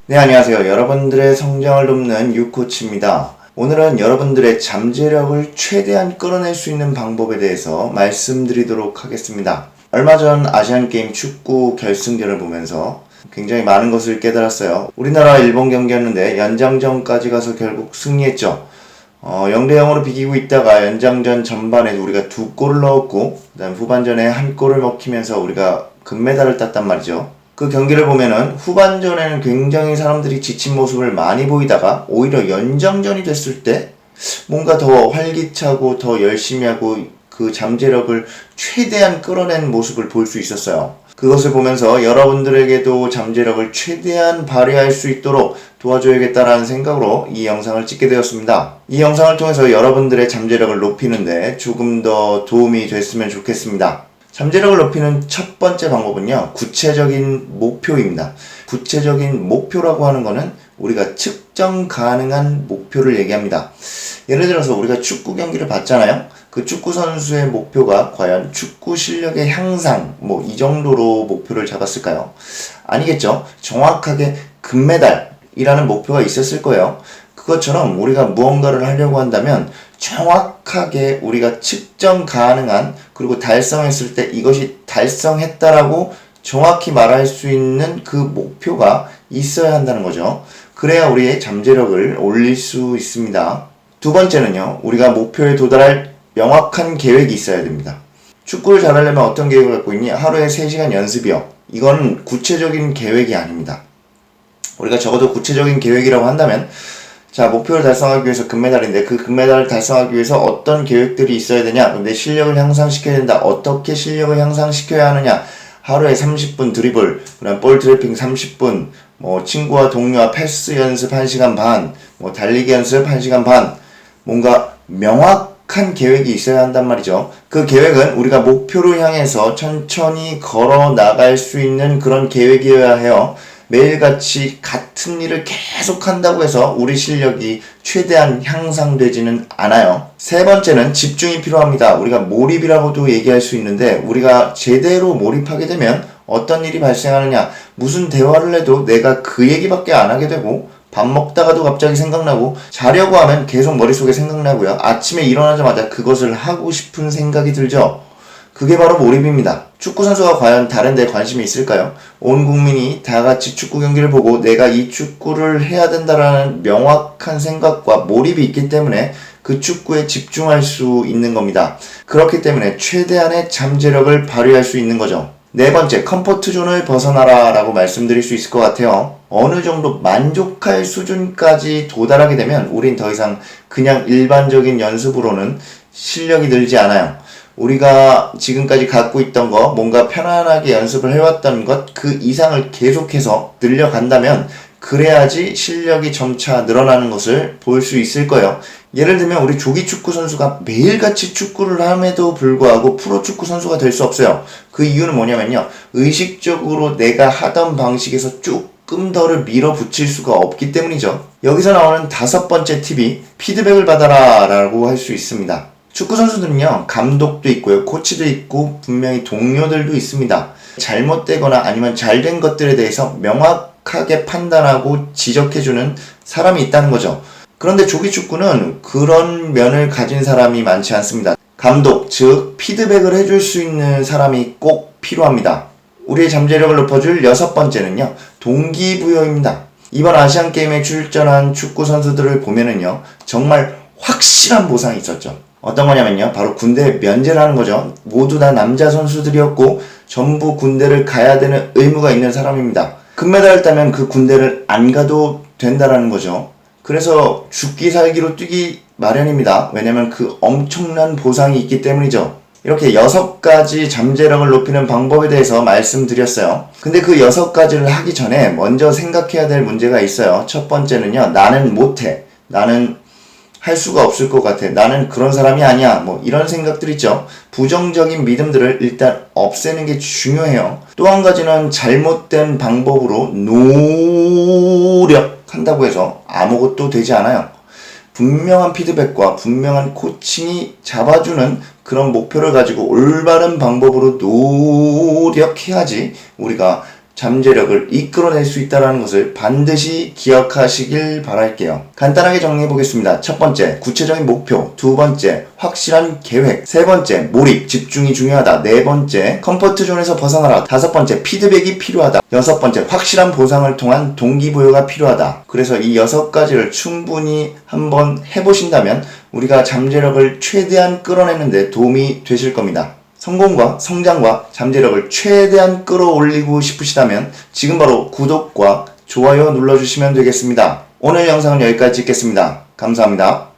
네, 안녕하세요. 여러분들의 성장을 돕는 유코치입니다. 오늘은 여러분들의 잠재력을 최대한 끌어낼 수 있는 방법에 대해서 말씀드리도록 하겠습니다. 얼마 전 아시안게임 축구 결승전을 보면서 굉장히 많은 것을 깨달았어요. 우리나라 일본 경기였는데 연장전까지 가서 결국 승리했죠. 0대 0으로 비기고 있다가 연장전 전반에 우리가 2골을 넣었고, 그다음 후반전에 1골을 먹히면서 우리가 금메달을 땄단 말이죠. 그 경기를 보면은 후반전에는 굉장히 사람들이 지친 모습을 많이 보이다가 오히려 연장전이 됐을 때 뭔가 더 활기차고 더 열심히 하고 그 잠재력을 최대한 끌어낸 모습을 볼 수 있었어요. 그것을 보면서 여러분들에게도 잠재력을 최대한 발휘할 수 있도록 도와줘야겠다라는 생각으로 이 영상을 찍게 되었습니다. 이 영상을 통해서 여러분들의 잠재력을 높이는데 조금 더 도움이 됐으면 좋겠습니다. 잠재력을 높이는 첫 번째 방법은요, 구체적인 목표입니다. 구체적인 목표라고 하는 거는 우리가 측정 가능한 목표를 얘기합니다. 예를 들어서 우리가 축구 경기를 봤잖아요. 그 축구 선수의 목표가 과연 축구 실력의 향상, 이 정도로 목표를 잡았을까요? 아니겠죠. 정확하게 금메달이라는 목표가 있었을 거예요. 그것처럼 우리가 무언가를 하려고 한다면 정확하게 우리가 측정 가능한, 그리고 달성했을 때 이것이 달성했다라고 정확히 말할 수 있는 그 목표가 있어야 한다는 거죠. 그래야 우리의 잠재력을 올릴 수 있습니다. 두 번째는요, 우리가 목표에 도달할 명확한 계획이 있어야 됩니다. 축구를 잘하려면 어떤 계획을 갖고 있니? 하루에 3시간 연습이요. 이건 구체적인 계획이 아닙니다. 우리가 적어도 구체적인 계획이라고 한다면, 자, 목표를 달성하기 위해서 금메달인데 그 금메달을 달성하기 위해서 어떤 계획들이 있어야 되냐? 내 실력을 향상시켜야 된다. 어떻게 실력을 향상시켜야 하느냐? 하루에 30분 드리블, 그다음 볼 트래핑 30분, 친구와 동료와 패스 연습 1시간 반, 달리기 연습 1시간 반, 뭔가 명확한 계획이 있어야 한단 말이죠. 그 계획은 우리가 목표를 향해서 천천히 걸어 나갈 수 있는 그런 계획이어야 해요. 매일같이 같은 일을 계속 한다고 해서 우리 실력이 최대한 향상되지는 않아요. 세 번째는 집중이 필요합니다. 우리가 몰입이라고도 얘기할 수 있는데, 우리가 제대로 몰입하게 되면 어떤 일이 발생하느냐, 무슨 대화를 해도 내가 그 얘기밖에 안 하게 되고, 밥 먹다가도 갑자기 생각나고, 자려고 하면 계속 머릿속에 생각나고요. 아침에 일어나자마자 그것을 하고 싶은 생각이 들죠. 그게 바로 몰입입니다. 축구선수가 과연 다른 데 관심이 있을까요? 온 국민이 다 같이 축구 경기를 보고 내가 이 축구를 해야 된다라는 명확한 생각과 몰입이 있기 때문에 그 축구에 집중할 수 있는 겁니다. 그렇기 때문에 최대한의 잠재력을 발휘할 수 있는 거죠. 네 번째, 컴포트 존을 벗어나라 라고 말씀드릴 수 있을 것 같아요. 어느 정도 만족할 수준까지 도달하게 되면 우린 더 이상 그냥 일반적인 연습으로는 실력이 늘지 않아요. 우리가 지금까지 갖고 있던 거, 뭔가 편안하게 연습을 해왔던 것, 그 이상을 계속해서 늘려간다면 그래야지 실력이 점차 늘어나는 것을 볼 수 있을 거예요. 예를 들면 우리 조기 축구 선수가 매일같이 축구를 함에도 불구하고 프로 축구 선수가 될 수 없어요. 그 이유는 뭐냐면요, 의식적으로 내가 하던 방식에서 조금 더를 밀어붙일 수가 없기 때문이죠. 여기서 나오는 다섯 번째 팁이 피드백을 받아라 라고 할 수 있습니다. 축구 선수들은요, 감독도 있고요, 코치도 있고, 분명히 동료들도 있습니다. 잘못되거나 아니면 잘된 것들에 대해서 명확하게 판단하고 지적해주는 사람이 있다는 거죠. 그런데 조기 축구는 그런 면을 가진 사람이 많지 않습니다. 감독, 즉 피드백을 해줄 수 있는 사람이 꼭 필요합니다. 우리의 잠재력을 높여줄 여섯 번째는요, 동기부여입니다. 이번 아시안게임에 출전한 축구 선수들을 보면은요, 정말 확실한 보상이 있었죠. 어떤 거냐면요, 바로 군대 면제를 하는 거죠. 모두 다 남자 선수들이었고 전부 군대를 가야 되는 의무가 있는 사람입니다. 금메달을 따면 그 군대를 안 가도 된다라는 거죠. 그래서 죽기 살기로 뛰기 마련입니다. 왜냐면 그 엄청난 보상이 있기 때문이죠. 이렇게 6가지 잠재력을 높이는 방법에 대해서 말씀드렸어요. 근데 그 6가지를 하기 전에 먼저 생각해야 될 문제가 있어요. 첫 번째는요, 나는 못해, 나는 할 수가 없을 것 같아, 나는 그런 사람이 아니야, 이런 생각들 있죠. 부정적인 믿음들을 일단 없애는 게 중요해요. 또 한 가지는 잘못된 방법으로 노력한다고 해서 아무것도 되지 않아요. 분명한 피드백과 분명한 코칭이 잡아주는 그런 목표를 가지고 올바른 방법으로 노력해야지 우리가 잠재력을 이끌어낼 수 있다는 것을 반드시 기억하시길 바랄게요. 간단하게 정리해 보겠습니다. 첫 번째, 구체적인 목표. 두 번째, 확실한 계획. 세 번째, 몰입, 집중이 중요하다. 네 번째, 컴포트 존에서 벗어나라. 다섯 번째, 피드백이 필요하다. 여섯 번째, 확실한 보상을 통한 동기부여가 필요하다. 그래서 이 6가지를 충분히 한번 해보신다면 우리가 잠재력을 최대한 끌어내는 데 도움이 되실 겁니다. 성공과 성장과 잠재력을 최대한 끌어올리고 싶으시다면 지금 바로 구독과 좋아요 눌러주시면 되겠습니다. 오늘 영상은 여기까지 찍겠습니다. 감사합니다.